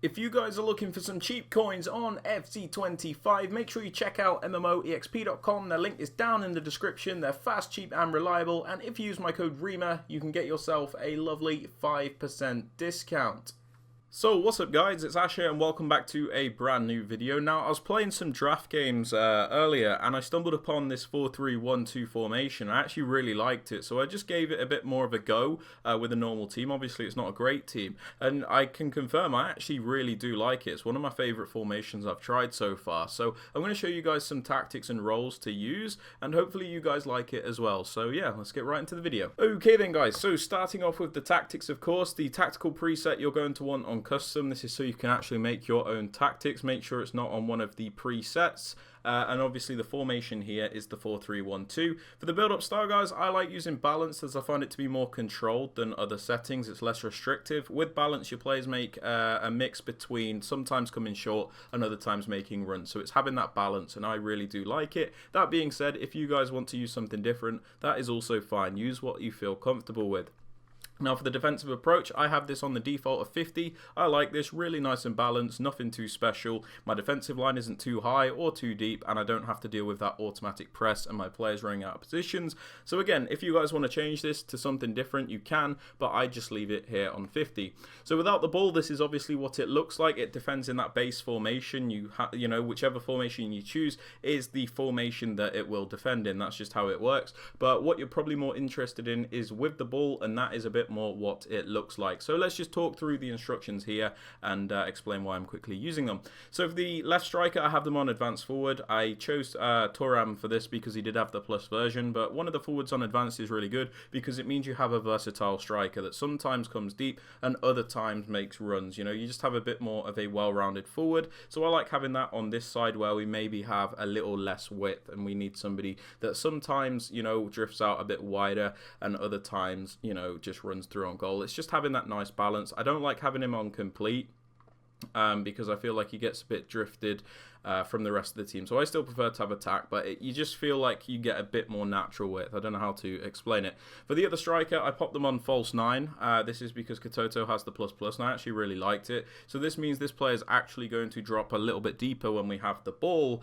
If you guys are looking for some cheap coins on FC25, make sure you check out MMOEXP.com. Their link is down in the description. They're fast, cheap, and reliable. And if you use my code Rema, you can get yourself a lovely 5% discount. So what's up guys, it's Ash here and welcome back to a brand new video. Now I was playing some draft games earlier and I stumbled upon this 4-3-1-2 formation. I actually really liked it, so I just gave it a bit more of a go with a normal team. Obviously it's not a great team and I can confirm I actually really do like it. It's one of my favourite formations I've tried so far. So I'm going to show you guys some tactics and roles to use and hopefully you guys like it as well. So yeah, let's get right into the video. Okay then guys, so starting off with the tactics, of course, the tactical preset you're going to want on custom. This is so you can actually make your own tactics. Make sure it's not on one of the presets. And obviously the formation here is the 4-3-1-2. For the build-up style, guys, I like using balance as I find it to be more controlled than other settings. It's less restrictive. With balance, your players make a mix between sometimes coming short and other times making runs. So it's having that balance, and I really do like it. That being said, if you guys want to use something different, that is also fine. Use what you feel comfortable with. Now for the defensive approach, I have this on the default of 50. I like this, really nice and balanced, nothing too special. My defensive line isn't too high or too deep, and I don't have to deal with that automatic press and my players running out of positions. So again, if you guys want to change this to something different, you can, but I just leave it here on 50. So without the ball, this is obviously what it looks like. It defends in that base formation. You know, whichever formation you choose is the formation that it will defend in. That's just how it works. But what you're probably more interested in is with the ball, and that is a bit more what it looks like. So let's just talk through the instructions here and explain why I'm quickly using them. So for the left striker, I have them on advanced forward. I chose Turam for this because he did have the plus version, but one of the forwards on advanced is really good because it means you have a versatile striker that sometimes comes deep and other times makes runs. You know, you just have a bit more of a well-rounded forward. So I like having that on this side where we maybe have a little less width and we need somebody that sometimes, you know, drifts out a bit wider and other times, you know, just runs through on goal. It's just having that nice balance. I don't like having him on complete because I feel like he gets a bit drifted from the rest of the team. So I still prefer to have attack, but you just feel like you get a bit more natural width. I don't know how to explain it. For the other striker, I popped them on false 9. This is because Katoto has the plus and I actually really liked it. So this means this player is actually going to drop a little bit deeper when we have the ball.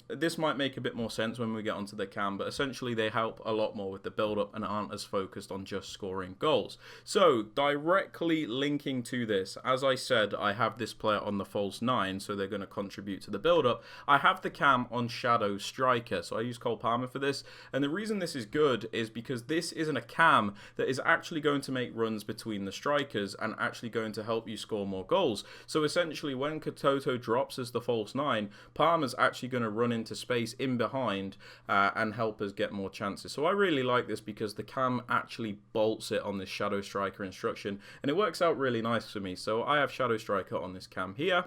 This might make a bit more sense when we get onto the cam, but essentially they help a lot more with the build-up and aren't as focused on just scoring goals. So directly linking to this, as I said, I have this player on the false 9, so they're going to contribute to the build-up. I have the cam on shadow striker, so I use Cole Palmer for this, and the reason this is good is because this isn't a cam that is actually going to make runs between the strikers and actually going to help you score more goals. So essentially when Katoto drops as the false 9, Palmer's actually going to run into space in behind and help us get more chances. So I really like this because the cam actually bolts it on this shadow striker instruction and it works out really nice for me. So I have shadow striker on this cam here.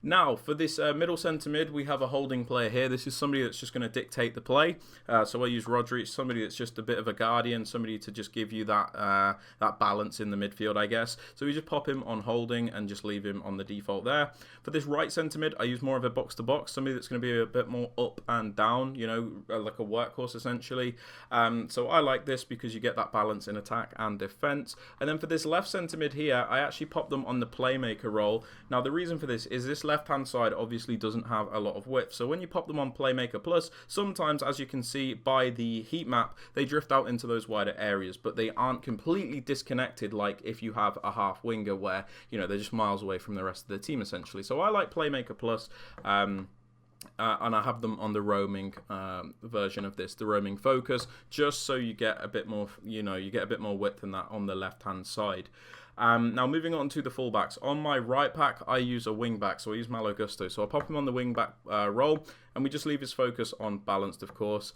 Now, for this middle centre mid, we have a holding player here. This is somebody that's just going to dictate the play. So I use Rodri, somebody that's just a bit of a guardian, somebody to just give you that that balance in the midfield, I guess. So we just pop him on holding and just leave him on the default there. For this right centre mid, I use more of a box-to-box, somebody that's going to be a bit more up and down, you know, like a workhorse essentially. So I like this because you get that balance in attack and defence. And then for this left centre mid here, I actually pop them on the playmaker role. Now, the reason for this is this left-hand side obviously doesn't have a lot of width. So when you pop them on Playmaker Plus, sometimes, as you can see by the heat map, they drift out into those wider areas, but they aren't completely disconnected like if you have a half winger where, you know, they're just miles away from the rest of the team essentially. So I like Playmaker Plus. And I have them on the roaming version of this, the roaming focus, just so you get a bit more, you know, you get a bit more width than that on the left-hand side. Now moving on to the fullbacks. On my right back, I use a wing back, so I use Malo Gusto. So I'll pop him on the wing back role, and we just leave his focus on balanced, of course.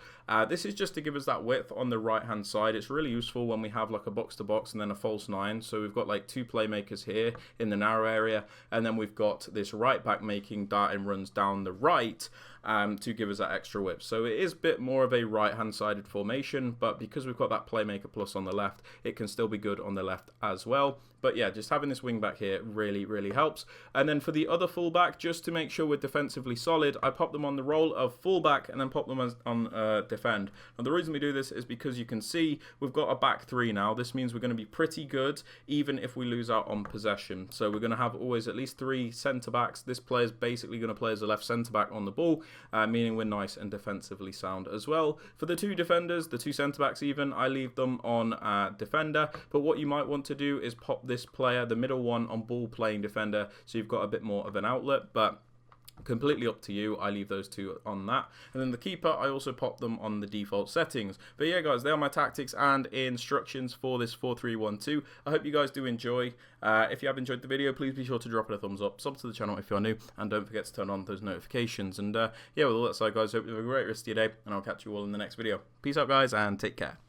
This is just to give us that width on the right-hand side. It's really useful when we have like a box-to-box and then a false 9. So we've got like 2 playmakers here in the narrow area, and then we've got this right back making darting runs down the right. to give us that extra width. So it is a bit more of a right-hand sided formation, but because we've got that playmaker plus on the left, it can still be good on the left as well. But yeah, just having this wing back here really helps. And then for the other fullback, just to make sure we're defensively solid, I pop them on the role of fullback and then pop them on defend. Now the reason we do this is because you can see we've got a back three now. This means we're going to be pretty good even if we lose out on possession. So we're going to have always at least 3 centre backs. This player is basically going to play as a left centre back on the ball, meaning we're nice and defensively sound as well. For the 2 defenders, the 2 centre backs even, I leave them on defender. But what you might want to do is pop this player, the middle one, on ball playing defender, so you've got a bit more of an outlet. But completely up to you. I leave those 2 on that. And then the keeper, I also pop them on the default settings. But yeah, guys, they are my tactics and instructions for this 4-3-1-2. I hope you guys do enjoy. If you have enjoyed the video, please be sure to drop it a thumbs up, sub to the channel if you're new, and don't forget to turn on those notifications. And yeah, with all that aside, guys, hope you have a great rest of your day, and I'll catch you all in the next video. Peace out, guys, and take care.